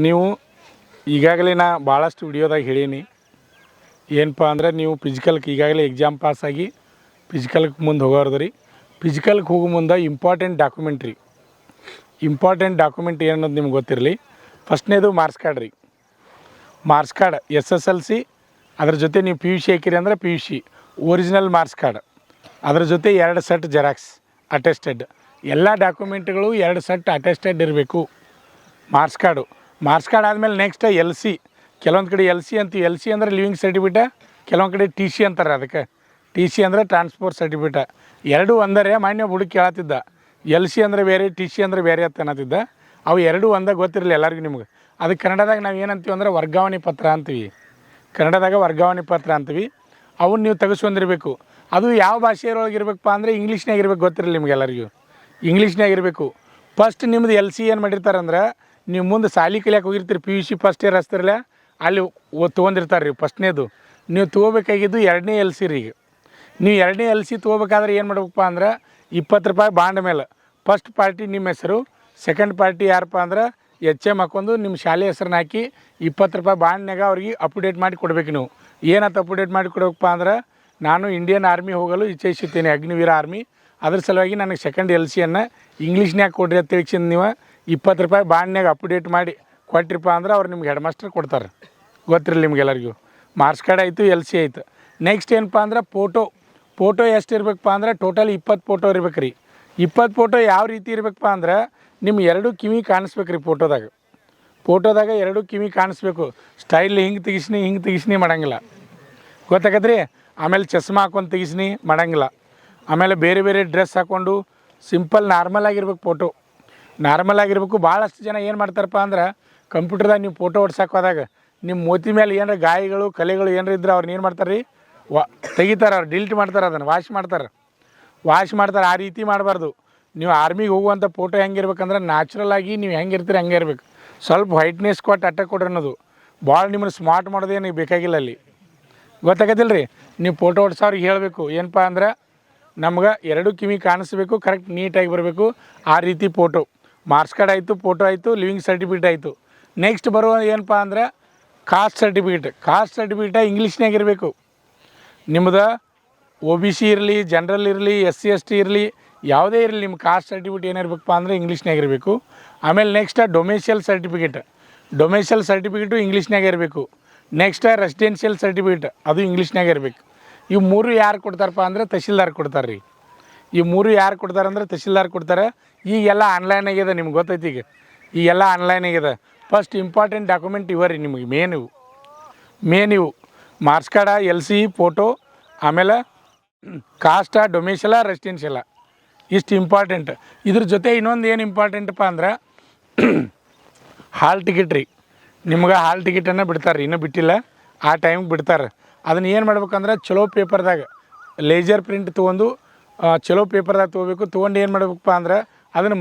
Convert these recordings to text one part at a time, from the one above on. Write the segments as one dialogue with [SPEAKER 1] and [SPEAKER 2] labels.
[SPEAKER 1] ನೀವು ಈಗಾಗಲೇ ನಾ ಭಾಳಷ್ಟು ವಿಡಿಯೋದಾಗ ಹೇಳೀನಿ. ಏನಪ್ಪ ಅಂದ್ರೆ ನೀವು ಫಿಸಿಕಲ್ಗೆ ಈಗಾಗಲೇ ಎಕ್ಸಾಮ್ ಪಾಸಾಗಿ ಫಿಸಿಕಲ್ಗೆ ಮುಂದೆ ಹೋಗೋರ್ದು ರೀ. ಫಿಸಿಕಲ್ಗೆ ಹೋಗೋ ಮುಂದೆ ಇಂಪಾರ್ಟೆಂಟ್ ಡಾಕ್ಯುಮೆಂಟ್ ಏನನ್ನೋದು ನಿಮ್ಗೆ ಗೊತ್ತಿರಲಿ. ಫಸ್ಟ್ನೇದು ಮಾರ್ಕ್ಸ್ ಕಾರ್ಡ್ ರೀ. ಮಾರ್ಕ್ಸ್ ಕಾರ್ಡ್ SSLC, ಅದ್ರ ಜೊತೆ ನೀವು PUC ಹಾಕಿರಿ ಅಂದರೆ PUC ಒರಿಜಿನಲ್ ಮಾರ್ಕ್ಸ್ ಕಾರ್ಡ್, ಅದ್ರ ಜೊತೆ 2 ಸೆಟ್ ಜೆರಾಕ್ಸ್ ಅಟೆಸ್ಟೆಡ್, ಎಲ್ಲ ಡಾಕ್ಯುಮೆಂಟ್ಗಳು 2 ಸೆಟ್ ಅಟೆಸ್ಟೆಡ್ ಇರಬೇಕು. ಮಾರ್ಕ್ಸ್ ಕಾರ್ಡ್ ಆದಮೇಲೆ ನೆಕ್ಸ್ಟ್ LC. ಕೆಲವೊಂದು ಕಡೆ LC ಅಂತೀವಿ. LC ಅಂದರೆ ಲಿವಿಂಗ್ ಸರ್ಟಿಫಿಕೇಟ, ಕೆಲವೊಂದು ಕಡೆ TC ಅಂತಾರೆ. ಅದಕ್ಕೆ TC ಅಂದರೆ ಟ್ರಾನ್ಸ್ಪೋರ್ಟ್ ಸರ್ಟಿಫಿಕೇಟ. ಎರಡೂ ಒಂದರೆ. ಮಾನ್ಯ ಹುಡುಗಿ ಕೇಳತ್ತಿದ್ದ LC ಅಂದರೆ ಬೇರೆ, TC ಅಂದರೆ ಬೇರೆ ಅಂತ ಅನ್ನತ್ತಿದ್ದ. ಅವು ಎರಡೂ ಒಂದೇ ಗೊತ್ತಿರಲಿ ಎಲ್ಲರಿಗೂ ನಿಮ್ಗೆ. ಅದಕ್ಕೆ ಕನ್ನಡದಾಗ ನಾವು ಏನಂತೀವಿ ಅಂದ್ರೆ ವರ್ಗಾವಣೆ ಪತ್ರ ಅಂತೀವಿ. ಅವನ್ನ ನೀವು ತೆಗೆಸ್ಕೊಂಡಿರ್ಬೇಕು. ಅದು ಯಾವ ಭಾಷೆಯೊಳಗೆ ಇರಬೇಕಪ್ಪ ಅಂದರೆ ಇಂಗ್ಲೀಷ್ನಾಗ ಇರ್ಬೇಕು. ಗೊತ್ತಿರಲಿ ನಿಮ್ಗೆಲ್ಲರಿಗೂ ಇಂಗ್ಲೀಷ್ನಾಗ ಇರಬೇಕು. ಫಸ್ಟ್ ನಿಮ್ಮದು LC ಏನು ಮಾಡಿರ್ತಾರೆ ಅಂದ್ರೆ, ನೀವು ಮುಂದೆ ಸಾಲಿ ಕಲಿಯಕ್ಕೆ ಹೋಗಿರ್ತೀರಿ, PUC ಫಸ್ಟ್ ಇಯರ್ ಹಚ್ತಿರಲ್ಲ, ಅಲ್ಲಿ ತೊಗೊಂಡಿರ್ತಾರೆ ರೀ. ಫಸ್ಟ್ನೇದು ನೀವು ತೊಗೋಬೇಕಾಗಿದ್ದು 2ನೇ LC ರೀ. ಈಗ ನೀವು 2ನೇ LC ತೊಗೋಬೇಕಾದ್ರೆ ಏನು ಮಾಡ್ಬೇಕಪ್ಪ ಅಂದ್ರೆ, 20 ರೂಪಾಯಿ ಬಾಂಡ್ ಮೇಲೆ ಫಸ್ಟ್ ಪಾರ್ಟಿ ನಿಮ್ಮ ಹೆಸರು, ಸೆಕೆಂಡ್ ಪಾರ್ಟಿ ಯಾರಪ್ಪ ಅಂದ್ರೆ HM ಹಾಕ್ಕೊಂಡು ನಿಮ್ಮ ಶಾಲೆ ಹೆಸ್ರನ್ನ ಹಾಕಿ 20 ರೂಪಾಯಿ ಬಾಂಡ್ನಾಗ ಅವ್ರಿಗೆ ಅಪ್ಡೇಟ್ ಮಾಡಿ ಕೊಡ್ಬೇಕು. ನೀವು ಏನಂತ ಅಪ್ಡೇಟ್ ಮಾಡಿ ಕೊಡ್ಬೇಕಪ್ಪ ಅಂದ್ರೆ, ನಾನು ಇಂಡಿಯನ್ ಆರ್ಮಿ ಹೋಗಲು ಇಚ್ಛಿಸುತ್ತೇನೆ, ಅಗ್ನಿವೀರ ಆರ್ಮಿ. ಅದ್ರ ಸಲುವಾಗಿ ನನಗೆ ಸೆಕೆಂಡ್ LCಯನ್ನು ಇಂಗ್ಲೀಷ್ನಾಗ ಕೊಡ್ರಿ ಅಂತ ತಿಳಿಸಿದ್ದು. ನೀವು 20 ರೂಪಾಯಿ ಬಾಂಡ್ನಾಗ ಅಪ್ಡೇಟ್ ಮಾಡಿ ಕೊಟ್ಟಿರಪ್ಪ ಅಂದ್ರೆ ಅವ್ರು ನಿಮ್ಗೆ ಹೆಡ್ ಮಾಸ್ಟರ್ ಕೊಡ್ತಾರೆ. ಗೊತ್ತಿರಲಿ ನಿಮ್ಗೆಲ್ಲರಿಗೂ. ಮಾರ್ಕ್ಸ್ ಕಾರ್ಡ್ ಆಯಿತು, LC ಆಯಿತು. ನೆಕ್ಸ್ಟ್ ಏನಪ್ಪ ಅಂದ್ರೆ ಫೋಟೋ ಎಷ್ಟು ಇರಬೇಕಪ್ಪ ಅಂದ್ರೆ, ಟೋಟಲ್ 20 ಫೋಟೋ ಇರ್ಬೇಕು ರೀ. 20 ಫೋಟೋ ಯಾವ ರೀತಿ ಇರಬೇಕಪ್ಪ ಅಂದ್ರೆ, ನಿಮ್ಮ 2 ಕಿವಿ ಕಾಣಿಸ್ಬೇಕು ರೀ. ಫೋಟೋದಾಗ 2 ಕಿವಿ ಕಾಣಿಸ್ಬೇಕು. ಸ್ಟೈಲ್ ಹಿಂಗೆ ತೆಗಿಸ್ನಿ ಮಾಡೋಂಗಿಲ್ಲ. ಗೊತ್ತಾಗತ್ರಿ. ಆಮೇಲೆ ಚಸ್ಮಾ ಹಾಕೊಂಡು ತೆಗಿಸ್ನಿ ಮಾಡೋಂಗಿಲ್ಲ. ಆಮೇಲೆ ಬೇರೆ ಬೇರೆ ಡ್ರೆಸ್ ಹಾಕ್ಕೊಂಡು ಸಿಂಪಲ್ ನಾರ್ಮಲ್ ಆಗಿರ್ಬೇಕು. ನಾರ್ಮಲ್ ಆಗಿರ್ಬೇಕು. ಭಾಳಷ್ಟು ಜನ ಏನು ಮಾಡ್ತಾರಪ್ಪ ಅಂದ್ರೆ, ಕಂಪ್ಯೂಟರ್ದಾಗ ನೀವು ಫೋಟೋ ಹೊಡ್ಸಕ್ಕೆ ಹೋದಾಗ ನಿಮ್ಮ ಮೂತಿ ಮೇಲೆ ಏನಾರ ಗಾಯಗಳು ಕಲೆಗಳು ಏನಾರ ಇದ್ರೆ ಅವ್ರನ್ನ ಏನು ಮಾಡ್ತಾರೆ ರೀ, ತೆಗಿತಾರೆ. ಅವ್ರು ಡಿಲೀಟ್ ಮಾಡ್ತಾರೆ, ಅದನ್ನು ವಾಶ್ ಮಾಡ್ತಾರೆ. ಆ ರೀತಿ ಮಾಡಬಾರ್ದು. ನೀವು ಆರ್ಮಿಗೆ ಹೋಗುವಂಥ ಫೋಟೋ ಹೆಂಗಿರ್ಬೇಕಂದ್ರೆ, ನ್ಯಾಚುರಲ್ ಆಗಿ ನೀವು ಹೆಂಗಿರ್ತೀರಿ ಹಂಗೆ ಇರ್ಬೇಕು. ಸ್ವಲ್ಪ ವೈಟ್ನೆಸ್ ಕೊಟ್ಟು ಅಟ್ಯಾಕ್ ಕೊಡ್ರಿ ಅನ್ನೋದು. ಭಾಳ ನಿಮ್ಮನ್ನು ಸ್ಮಾರ್ಟ್ ಮಾಡೋದೇನು ಬೇಕಾಗಿಲ್ಲ ಅಲ್ಲಿ. ಗೊತ್ತಾಗತ್ತಿಲ್ಲ ರೀ. ನೀವು ಫೋಟೋ ಹೊಡ್ಸೋರಿಗೆ ಹೇಳಬೇಕು ಏನಪ್ಪ ಅಂದ್ರೆ, ನಮ್ಗೆ 2 ಕಿವಿ ಕಾಣಿಸ್ಬೇಕು, ಕರೆಕ್ಟ್ ನೀಟಾಗಿ ಬರಬೇಕು. ಆ ರೀತಿ ಫೋಟೋ. ಮಾರ್ಕ್ಸ್ ಕಾರ್ಡ್ ಆಯಿತು, ಫೋಟೋ ಆಯಿತು, ಲಿವಿಂಗ್ ಸರ್ಟಿಫಿಕೇಟ್ ಆಯಿತು. ನೆಕ್ಸ್ಟ್ ಬರುವ ಏನಪ್ಪ ಅಂದ್ರೆ, ಕಾಸ್ಟ್ ಸರ್ಟಿಫಿಕೇಟ್ ಇಂಗ್ಲೀಷ್ನಾಗ ಇರಬೇಕು. ನಿಮ್ಮದು OBC ಇರಲಿ, ಜನರಲ್ ಇರಲಿ, SC ST ಇರಲಿ, ಯಾವುದೇ ಇರಲಿ, ನಿಮ್ಮ ಕಾಸ್ಟ್ ಸರ್ಟಿಫಿಕೇಟ್ ಏನಿರ್ಬೇಕಪ್ಪ ಅಂದರೆ ಇಂಗ್ಲೀಷ್ನಾಗ ಇರಬೇಕು. ಆಮೇಲೆ ನೆಕ್ಸ್ಟ್ ಡೊಮೆಸಿಯಲ್ ಸರ್ಟಿಫಿಕೇಟು ಇಂಗ್ಲೀಷ್ನಾಗ ಇರಬೇಕು. ನೆಕ್ಸ್ಟ್ ರೆಸಿಡೆನ್ಷಿಯಲ್ ಸರ್ಟಿಫಿಕೇಟ್ ಅದು ಇಂಗ್ಲೀಷ್ನಾಗ ಇರಬೇಕು. ಇವು 3 ಯಾರು ಕೊಡ್ತಾರಪ್ಪ ಅಂದರೆ ತಹಶೀಲ್ದಾರ್ ಕೊಡ್ತಾರೆ ರೀ. ಈ 3 ಯಾರು ಕೊಡ್ತಾರೆ ಅಂದರೆ ತಹಶೀಲ್ದಾರ್ ಕೊಡ್ತಾರೆ. ಈಗೆಲ್ಲ ಆನ್ಲೈನ್ ಆಗಿದೆ, ನಿಮ್ಗೆ ಗೊತ್ತೈತಿ. ಈಗೆಲ್ಲ ಆನ್ಲೈನ್ ಆಗಿದೆ. ಫಸ್ಟ್ ಇಂಪಾರ್ಟೆಂಟ್ ಡಾಕ್ಯುಮೆಂಟ್ ಇವ ರೀ ನಿಮಗೆ. ಮೇನ್ ಇವು ಮಾರ್ಕ್ಸ್ ಕಾರ್ಡ, LC, ಫೋಟೋ, ಆಮೇಲೆ ಕಾಸ್ಟ, ಡೊಮೆಸಿಯಲ, ರೆಸಿಡೆನ್ಷಿಯಲ, ಇಷ್ಟು ಇಂಪಾರ್ಟೆಂಟ್. ಇದ್ರ ಜೊತೆ ಇನ್ನೊಂದು ಏನು ಇಂಪಾರ್ಟೆಂಟಪ್ಪ ಅಂದ್ರೆ, ಹಾಲ್ ಟಿಕೆಟ್ ರೀ. ನಿಮ್ಗೆ ಹಾಲ್ ಟಿಕೆಟನ್ನು ಬಿಡ್ತಾರೆ ರೀ, ಇನ್ನೂ ಬಿಟ್ಟಿಲ್ಲ. ಆ ಟೈಮಿಗೆ ಬಿಡ್ತಾರೆ. ಅದನ್ನು ಏನು ಮಾಡ್ಬೇಕಂದ್ರೆ, ಚಲೋ ಪೇಪರ್ದಾಗ ಲೇಜರ್ ಪ್ರಿಂಟ್ ತೊಗೊಂಡು ಚಲೋ ಪೇಪರ್ದಾಗ ತೊಗೋಬೇಕು. ತೊಗೊಂಡು ಏನು ಮಾಡ್ಬೇಕಪ್ಪ ಅಂದ್ರೆ, ಅದನ್ನು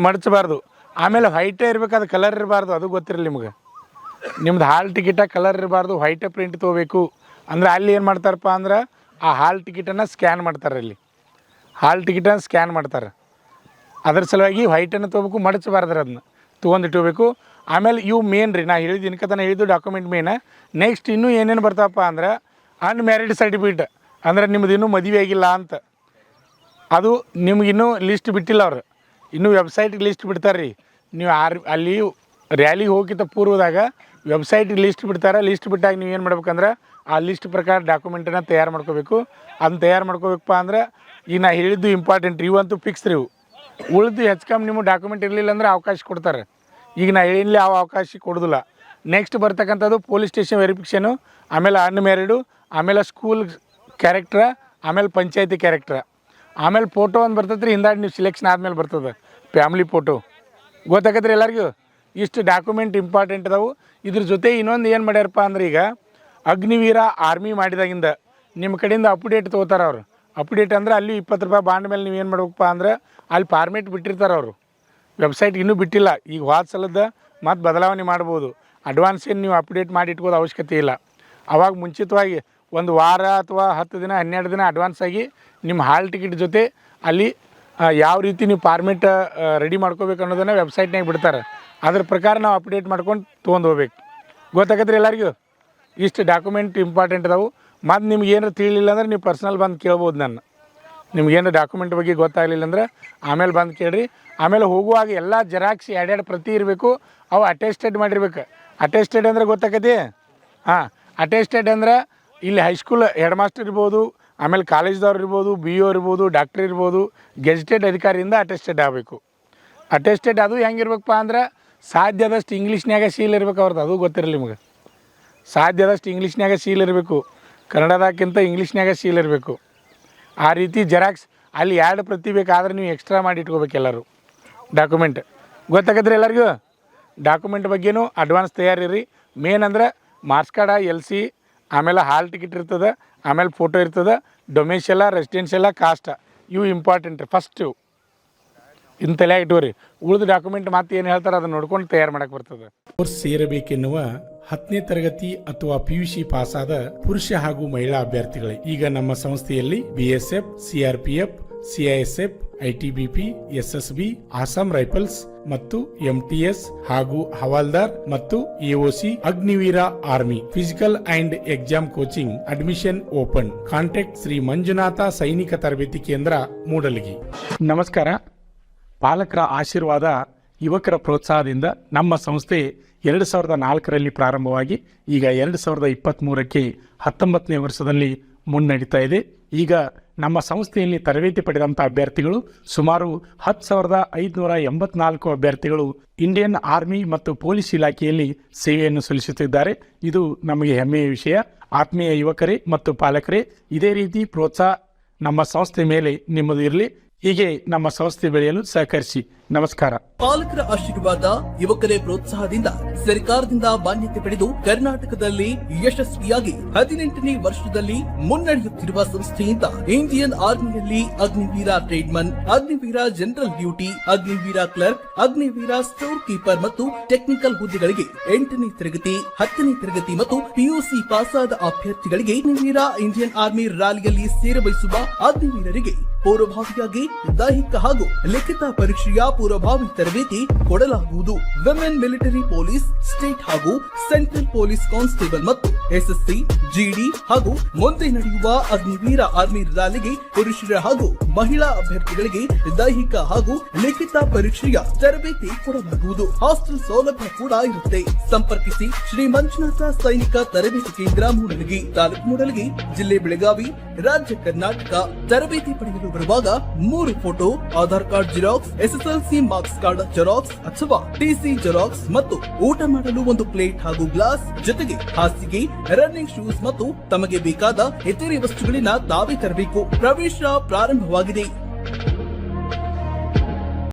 [SPEAKER 1] ಮಡಚಬಾರ್ದು. ಆಮೇಲೆ ವೈಟೇ ಇರಬೇಕು, ಅದು ಕಲರ್ ಇರಬಾರ್ದು. ಅದು ಗೊತ್ತಿರಲಿ ನಿಮ್ಗೆ. ನಿಮ್ದು ಹಾಲ್ ಟಿಕೆಟ ಕಲರ್ ಇರಬಾರ್ದು, ವೈಟೇ ಪ್ರಿಂಟ್ ತೊಗೋಬೇಕು. ಅಂದರೆ ಅಲ್ಲಿ ಏನು ಮಾಡ್ತಾರಪ್ಪ ಅಂದ್ರೆ, ಆ ಹಾಲ್ ಟಿಕೆಟನ್ನು ಸ್ಕ್ಯಾನ್ ಮಾಡ್ತಾರೆ. ಅಲ್ಲಿ ಹಾಲ್ ಟಿಕೆಟನ್ನು ಸ್ಕ್ಯಾನ್ ಮಾಡ್ತಾರೆ. ಅದ್ರ ಸಲುವಾಗಿ ವೈಟನ್ನು ತೊಗೋಬೇಕು, ಮಡಚಬಾರ್ದು. ಅದನ್ನ ತೊಗೊಂಡಿಟ್ಕೋಬೇಕು. ಆಮೇಲೆ ಇವು ಮೇನ್ ರೀ. ನಾ ಹೇಳಿದ್ದು ಡಾಕ್ಯುಮೆಂಟ್ ಮೇನ್. ನೆಕ್ಸ್ಟ್ ಇನ್ನೂ ಏನೇನು ಬರ್ತಾವಪ್ಪ ಅಂದ್ರೆ, ಅನ್ಮ್ಯಾರಿಡ್ ಸರ್ಟಿಫಿಕೇಟ್. ಅಂದರೆ ನಿಮ್ಮದು ಇನ್ನೂ ಮದುವೆ ಆಗಿಲ್ಲ ಅಂತ. ಅದು ನಿಮಗಿನ್ನೂ ಲಿಸ್ಟ್ ಬಿಟ್ಟಿಲ್ಲ ಅವರು. ಇನ್ನೂ ವೆಬ್ಸೈಟಿಗೆ ಲಿಸ್ಟ್ ಬಿಡ್ತಾರೆ ರೀ. ನೀವು ಅಲ್ಲಿ ರ್ಯಾಲಿಗೆ ಹೋಗಿದ್ದ ಪೂರ್ವದಾಗ ವೆಬ್ಸೈಟಿಗೆ ಲಿಸ್ಟ್ ಬಿಡ್ತಾರೆ. ಲಿಸ್ಟ್ ಬಿಟ್ಟಾಗ ನೀವು ಏನು ಮಾಡ್ಬೇಕಂದ್ರೆ, ಆ ಲಿಸ್ಟ್ ಪ್ರಕಾರ ಡಾಕ್ಯುಮೆಂಟನ್ನು ತಯಾರು ಮಾಡ್ಕೋಬೇಕು. ಅದನ್ನ ತಯಾರು ಮಾಡ್ಕೋಬೇಕಪ್ಪ ಅಂದ್ರೆ, ಈಗ ನಾ ಹೇಳಿದ್ದು ಇಂಪಾರ್ಟೆಂಟ್. ಇವಂತೂ ಫಿಕ್ಸ್ ರೀ. ಉಳಿದು ಹೆಚ್ಚು ನಿಮ್ಮ ಡಾಕ್ಯುಮೆಂಟ್ ಇರಲಿಲ್ಲ ಅಂದರೆ ಅವಕಾಶ ಕೊಡ್ತಾರೆ. ಈಗ ನಾ ಹೇಳಿಲ್ಲ, ಆ ಅವಕಾಶ ಕೊಡೋದಿಲ್ಲ. ನೆಕ್ಸ್ಟ್ ಬರ್ತಕ್ಕಂಥದ್ದು ಪೊಲೀಸ್ ಸ್ಟೇಷನ್ ವೆರಿಫಿಕೇಷನು, ಆಮೇಲೆ ಅನ್ಮ್ಯಾರಿಡು, ಆಮೇಲೆ ಸ್ಕೂಲ್ ಕ್ಯಾರೆಕ್ಟ್ರ, ಆಮೇಲೆ ಪಂಚಾಯತಿ ಕ್ಯಾರೆಕ್ಟ್ರ, ಆಮೇಲೆ ಫೋಟೋ ಒಂದು ಬರ್ತೈತೆ ರೀ. ಹಿಂದಾಡಿ ನೀವು ಸಿಲೆಕ್ಷನ್ ಆದಮೇಲೆ ಬರ್ತದೆ ಫ್ಯಾಮ್ಲಿ ಫೋಟೋ. ಗೊತ್ತಾಗತ್ತೆ ರೀ ಎಲ್ಲರಿಗೂ. ಇಷ್ಟು ಡಾಕ್ಯುಮೆಂಟ್ ಇಂಪಾರ್ಟೆಂಟ್ ಅದಾವೆ. ಇದ್ರ ಜೊತೆ ಇನ್ನೊಂದು ಏನು ಮಾಡ್ಯಾರಪ್ಪ ಅಂದ್ರೆ, ಈಗ ಅಗ್ನಿವೀರ ಆರ್ಮಿ ಮಾಡಿದಾಗಿಂದ ನಿಮ್ಮ ಕಡೆಯಿಂದ ಅಪ್ಡೇಟ್ ತೊಗೋತಾರೆ ಅವರು. ಅಪ್ಡೇಟ್ ಅಂದರೆ ಅಲ್ಲಿ 20 ರೂಪಾಯಿ ಬಾಂಡ್ ಮೇಲೆ ನೀವು ಏನು ಮಾಡ್ಬೇಕಪ್ಪ ಅಂದ್ರೆ, ಅಲ್ಲಿ ಫಾರ್ಮೇಟ್ ಬಿಟ್ಟಿರ್ತಾರೆ ಅವರು. ವೆಬ್ಸೈಟ್ ಇನ್ನೂ ಬಿಟ್ಟಿಲ್ಲ. ಈಗ ಹೋದ ಸಲದ ಮತ್ತು ಬದಲಾವಣೆ ಮಾಡ್ಬೋದು. ಅಡ್ವಾನ್ಸ್ ಏನು ನೀವು ಅಪ್ಡೇಟ್ ಮಾಡಿ ಇಟ್ಕೋದು ಅವಶ್ಯಕತೆ ಇಲ್ಲ. ಅವಾಗ ಮುಂಚಿತವಾಗಿ ಒಂದು ವಾರ ಅಥವಾ 10 ದಿನ 12 ದಿನ ಅಡ್ವಾನ್ಸ್ ಆಗಿ ನಿಮ್ಮ ಹಾಲ್ ಟಿಕೆಟ್ ಜೊತೆ ಅಲ್ಲಿ ಯಾವ ರೀತಿ ನೀವು ಫಾರ್ಮೇಟ್ ರೆಡಿ ಮಾಡ್ಕೋಬೇಕು ಅನ್ನೋದನ್ನು ವೆಬ್ಸೈಟ್ನಾಗ ಬಿಡ್ತಾರೆ. ಅದ್ರ ಪ್ರಕಾರ ನಾವು ಅಪ್ಡೇಟ್ ಮಾಡ್ಕೊಂಡು ತೊಗೊಂಡು ಹೋಗ್ಬೇಕು. ಗೊತ್ತಾಗತ್ರಿ ಎಲ್ಲರಿಗೂ? ಇಷ್ಟು ಡಾಕ್ಯುಮೆಂಟ್ ಇಂಪಾರ್ಟೆಂಟ್ ಅದಾವೆ. ಮತ್ತು ನಿಮ್ಗೆ ಏನಾರು ತಿಳಿಲಿಲ್ಲ ಅಂದ್ರೆ ನೀವು ಪರ್ಸ್ನಲ್ ಬಂದು ಕೇಳ್ಬೋದು. ನಿಮ್ಗೇನು ಡಾಕ್ಯುಮೆಂಟ್ ಬಗ್ಗೆ ಗೊತ್ತಾಗಲಿಲ್ಲ ಅಂದ್ರೆ ಆಮೇಲೆ ಬಂದು ಕೇಳಿರಿ. ಆಮೇಲೆ ಹೋಗುವಾಗ ಎಲ್ಲ ಜೆರಾಕ್ಸ್ ಎರಡೆರಡು ಪ್ರತಿ ಇರಬೇಕು. ಅವು ಅಟೆಸ್ಟೆಡ್ ಮಾಡಿರ್ಬೇಕು. ಅಟೆಸ್ಟೆಡ್ ಅಂದ್ರೆ ಗೊತ್ತಾಗತಿ? ಹಾಂ, ಅಟೆಸ್ಟೆಡ್ ಅಂದ್ರೆ ಇಲ್ಲಿ ಹೈಸ್ಕೂಲ್ ಹೆಡ್ ಮಾಸ್ಟರ್ ಇರ್ಬೋದು, ಆಮೇಲೆ ಕಾಲೇಜ್ದವ್ರು ಇರ್ಬೋದು, BO ಇರ್ಬೋದು, ಡಾಕ್ಟ್ರ್ ಇರ್ಬೋದು, ಗೆಜೆಟೆಡ್ ಅಧಿಕಾರಿಯಿಂದ ಅಟೆಸ್ಟೆಡ್ ಆಗಬೇಕು. ಅಟೆಸ್ಟೆಡ್ ಅದು ಹೆಂಗಿರ್ಬೇಕಪ್ಪ ಅಂದ್ರೆ ಸಾಧ್ಯದಷ್ಟು ಇಂಗ್ಲೀಷ್ನಾಗ ಸೀಲ್ ಇರ್ಬೇಕು ಅವ್ರದ್ದು. ಅದು ಗೊತ್ತಿರಲಿ ನಿಮಗೆ. ಸಾಧ್ಯದಷ್ಟು ಇಂಗ್ಲೀಷ್ನಾಗ ಸೀಲ್ ಇರಬೇಕು. ಕನ್ನಡದಾಗಿಂತ ಇಂಗ್ಲೀಷ್ನಾಗ ಸೀಲ್ ಇರಬೇಕು. ಆ ರೀತಿ ಜೆರಾಕ್ಸ್ ಅಲ್ಲಿ 2 ಪ್ರತಿ ಬೇಕಾದ್ರೆ ನೀವು ಎಕ್ಸ್ಟ್ರಾ ಮಾಡಿ ಇಟ್ಕೋಬೇಕು ಎಲ್ಲರೂ ಡಾಕ್ಯುಮೆಂಟ್. ಗೊತ್ತಾಗದ್ರಿ ಎಲ್ಲರಿಗೂ? ಡಾಕ್ಯುಮೆಂಟ್ ಬಗ್ಗೆನೂ ಅಡ್ವಾನ್ಸ್ ತಯಾರಿರಿ. ಮೇನ್ ಅಂದ್ರೆ ಮಾರ್ಕ್ಸ್ ಕಾರ್ಡ, LC, ಆಮೇಲೆ ಹಾಲ್ ಟಿಕೆಟ್ ಇರ್ತದೆ, ಆಮೇಲೆ ಫೋಟೋ ಇರ್ತದೆ, ಡೊಮೇಶಿಯಲ, ರೆಸಿಡೆನ್ಷಿಯಲ, ಕಾಸ್ಟ್, ಇವು ಇಂಪಾರ್ಟೆಂಟ್ ಫಸ್ಟು. ಇಂತೆಲ್ಲ ಇಟ್ಟುವರಿ. ಉಳಿದ ಡಾಕ್ಯುಮೆಂಟ್ ಮತ್ತೆ ಏನು ಹೇಳ್ತಾರೆ ಅದನ್ನು ನೋಡ್ಕೊಂಡು ತಯಾರು ಮಾಡಕ್ಕೆ ಬರ್ತದೆ. ಕೋರ್ಸ್ ಸೇರಬೇಕೆನ್ನುವ 10ನೇ ತರಗತಿ ಅಥವಾ PUC ಪಾಸಾದ ಪುರುಷ ಹಾಗೂ ಮಹಿಳಾ ಅಭ್ಯರ್ಥಿಗಳೇ ಈಗ ನಮ್ಮ ಸಂಸ್ಥೆಯಲ್ಲಿ BSF, CRPF, CISF, ITBP, SSB, Assam rifles ಮತ್ತು MTS ಹಾಗೂ ಹವಾಲ್ದಾರ್ ಮತ್ತು AOC, Agniveer army, physical and exam coaching admission open. Contact Shri Manjunatha ಸೈನಿಕ ತರಬೇತಿ ಕೇಂದ್ರ, ಮೂಡಲಗಿ. ನಮಸ್ಕಾರ. ಪಾಲಕರ ಆಶೀರ್ವಾದ, ಯುವಕರ ಪ್ರೋತ್ಸಾಹದಿಂದ ನಮ್ಮ ಸಂಸ್ಥೆ 2004ರಲ್ಲಿ ಪ್ರಾರಂಭವಾಗಿ ಈಗ 2023ಕ್ಕೆ 19ನೇ ವರ್ಷದಲ್ಲಿ ಮುನ್ನಡೀತಾ ಇದೆ. ಈಗ ನಮ್ಮ ಸಂಸ್ಥೆಯಲ್ಲಿ ತರಬೇತಿ ಪಡೆದಂಥ ಅಭ್ಯರ್ಥಿಗಳು ಸುಮಾರು 10,584 ಅಭ್ಯರ್ಥಿಗಳು ಇಂಡಿಯನ್ ಆರ್ಮಿ ಮತ್ತು ಪೊಲೀಸ್ ಇಲಾಖೆಯಲ್ಲಿ ಸೇವೆಯನ್ನು ಸಲ್ಲಿಸುತ್ತಿದ್ದಾರೆ. ಇದು ನಮಗೆ ಹೆಮ್ಮೆಯ ವಿಷಯ. ಆತ್ಮೀಯ ಯುವಕರೇ ಮತ್ತು ಪಾಲಕರೇ, ಇದೇ ರೀತಿ ಪ್ರೋತ್ಸಾಹ ನಮ್ಮ ಸಂಸ್ಥೆ ಮೇಲೆ ನಿಮ್ಮದು ಇರಲಿ. ಹೀಗೆ ನಮ್ಮ ಸಂಸ್ಥೆ ಬೆಳೆಯಲು ಸಹಕರಿಸಿ. ನಮಸ್ಕಾರ.
[SPEAKER 2] ಪಾಲಕರ ಆಶೀರ್ವಾದ, ಯುವಕರೇ ಪ್ರೋತ್ಸಾಹದಿಂದ ಸರ್ಕಾರದಿಂದ ಮಾನ್ಯತೆ ಪಡೆದು ಕರ್ನಾಟಕದಲ್ಲಿ ಯಶಸ್ವಿಯಾಗಿ 18ನೇ ವರ್ಷದಲ್ಲಿ ಮುನ್ನಡೆಯುತ್ತಿರುವ ಸಂಸ್ಥೆಯಿಂದ ಇಂಡಿಯನ್ ಆರ್ಮಿಯಲ್ಲಿ Agniveer tradesman, Agniveer general duty, Agniveer clerk, Agniveer store keeper ಮತ್ತು ಟೆಕ್ನಿಕಲ್ ಹುದ್ದೆಗಳಿಗೆ 8ನೇ ತರಗತಿ, 10ನೇ ತರಗತಿ ಮತ್ತು PUC ಪಾಸಾದ ಅಭ್ಯರ್ಥಿಗಳಿಗೆ ಅಗ್ನಿವೀರ ಇಂಡಿಯನ್ ಆರ್ಮಿ ರ್ಯಾಲಿಯಲ್ಲಿ ಸೇರಬಯಸುವ ಅಗ್ನಿವೀರರಿಗೆ ಪೂರ್ವಭಾವಿಯಾಗಿ ದೈಹಿಕ ಹಾಗೂ ಲಿಖಿತ ಪರೀಕ್ಷೆಯ ಪೂರ್ವಭಾವಿ ತರಬೇತಿ ಕೊಡಲಾಗುವುದು. ವಿಮೆನ್ ಮಿಲಿಟರಿ ಪೊಲೀಸ್, ಸ್ಟೇಟ್ ಹಾಗೂ ಸೆಂಟ್ರಲ್ ಪೊಲೀಸ್ ಕಾನ್ಸ್ಟೇಬಲ್ ಮತ್ತು SSC, GD ಹಾಗೂ ಮುಂದೆ ನಡೆಯುವ ಅಗ್ನಿವೀರ ಆರ್ಮಿ ರ್ಯಾಲಿಗೆ ಪುರುಷರ ಹಾಗೂ ಮಹಿಳಾ ಅಭ್ಯರ್ಥಿಗಳಿಗೆ ದೈಹಿಕ ಹಾಗೂ ಲಿಖಿತ ಪರೀಕ್ಷೆಯ ತರಬೇತಿ ಕೊಡಲಾಗುವುದು. ಹಾಸ್ಟೆಲ್ ಸೌಲಭ್ಯ ಕೂಡ ಇರುತ್ತೆ. ಸಂಪರ್ಕಿಸಿ ಶ್ರೀ ಮಂಜುನಾಥ ಸೈನಿಕ ತರಬೇತಿ ಕೇಂದ್ರ, ಮೂಡಲಗಿ, ತಾಲೂಕು ಮೂಡಲಗಿ, ಜಿಲ್ಲೆ ಬೆಳಗಾವಿ, ರಾಜ್ಯ ಕರ್ನಾಟಕ. ತರಬೇತಿ ಪಡೆಯಲು ಬರುವಾಗ 3 photo, Aadhaar card xerox, SSLC marks card xerox ಅಥವಾ TC ಜೆರಾಕ್ಸ್ ಮತ್ತು ಊಟ ಮಾಡಲು 1 ಪ್ಲೇಟ್ ಹಾಗೂ ಗ್ಲಾಸ್, ಜೊತೆಗೆ ಹಾಸಿಗೆ, ರನ್ನಿಂಗ್ ಶೂಸ್ ಮತ್ತು ತಮಗೆ ಬೇಕಾದ ಇತರೆ ವಸ್ತುಗಳಿನ ತಾವೇ ತರಬೇಕು. ಪ್ರವೇಶ ಪ್ರಾರಂಭವಾಗಿದೆ.